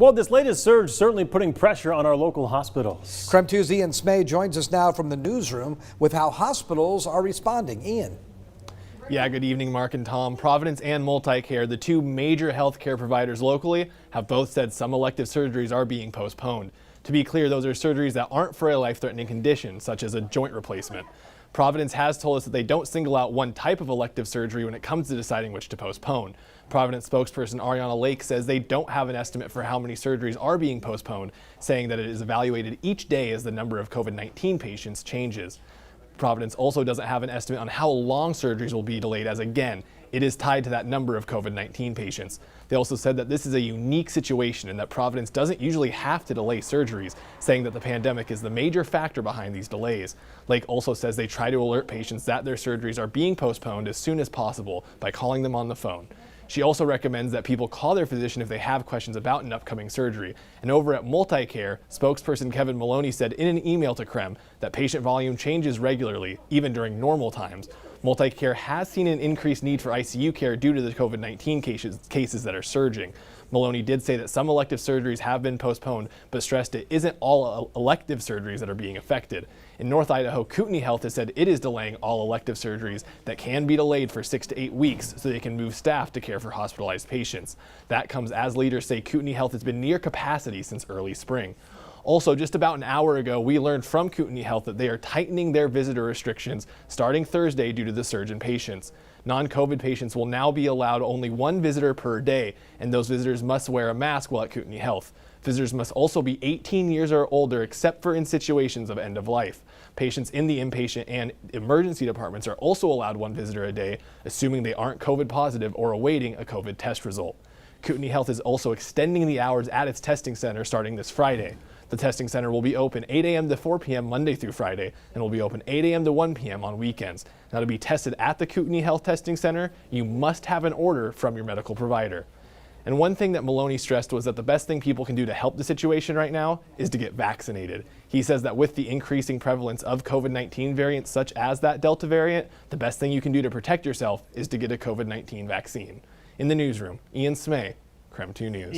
Well, this latest surge certainly putting pressure on our local hospitals. KREM 2's Ian Smay joins us now from the newsroom with how hospitals are responding. Ian. Yeah, good evening, Mark and Tom. Providence and Multicare, the two major healthcare providers locally, have both said some elective surgeries are being postponed. To be clear, those are surgeries that aren't for a life-threatening condition, such as a joint replacement. Providence has told us that they don't single out one type of elective surgery when it comes to deciding which to postpone. Providence spokesperson Ariana Lake says they don't have an estimate for how many surgeries are being postponed, saying that it is evaluated each day as the number of COVID-19 patients changes. Providence also doesn't have an estimate on how long surgeries will be delayed, as again, it is tied to that number of COVID-19 patients. They also said that this is a unique situation and that Providence doesn't usually have to delay surgeries, saying that the pandemic is the major factor behind these delays. Lake also says they try to alert patients that their surgeries are being postponed as soon as possible by calling them on the phone. She also recommends that people call their physician if they have questions about an upcoming surgery. And over at Multicare, spokesperson Kevin Maloney said in an email to KREM that patient volume changes regularly, even during normal times. Multicare has seen an increased need for ICU care due to the COVID-19 cases that are surging. Maloney did say that some elective surgeries have been postponed, but stressed it isn't all elective surgeries that are being affected. In North Idaho, Kootenai Health has said it is delaying all elective surgeries that can be delayed for 6 to 8 weeks so they can move staff to care for hospitalized patients. That comes as leaders say Kootenai Health has been near capacity since early spring. Also, just about an hour ago, we learned from Kootenai Health that they are tightening their visitor restrictions starting Thursday due to the surge in patients. Non-COVID patients will now be allowed only one visitor per day, and those visitors must wear a mask while at Kootenai Health. Visitors must also be 18 years or older, except for in situations of end of life. Patients in the inpatient and emergency departments are also allowed one visitor a day, assuming they aren't COVID positive or awaiting a COVID test result. Kootenai Health is also extending the hours at its testing center starting this Friday. The testing center will be open 8 a.m. to 4 p.m. Monday through Friday and will be open 8 a.m. to 1 p.m. on weekends. Now, to be tested at the Kootenai Health Testing Center, you must have an order from your medical provider. And one thing that Maloney stressed was that the best thing people can do to help the situation right now is to get vaccinated. He says that with the increasing prevalence of COVID-19 variants such as that Delta variant, the best thing you can do to protect yourself is to get a COVID-19 vaccine. In the newsroom, Ian Smay, KREM 2 News.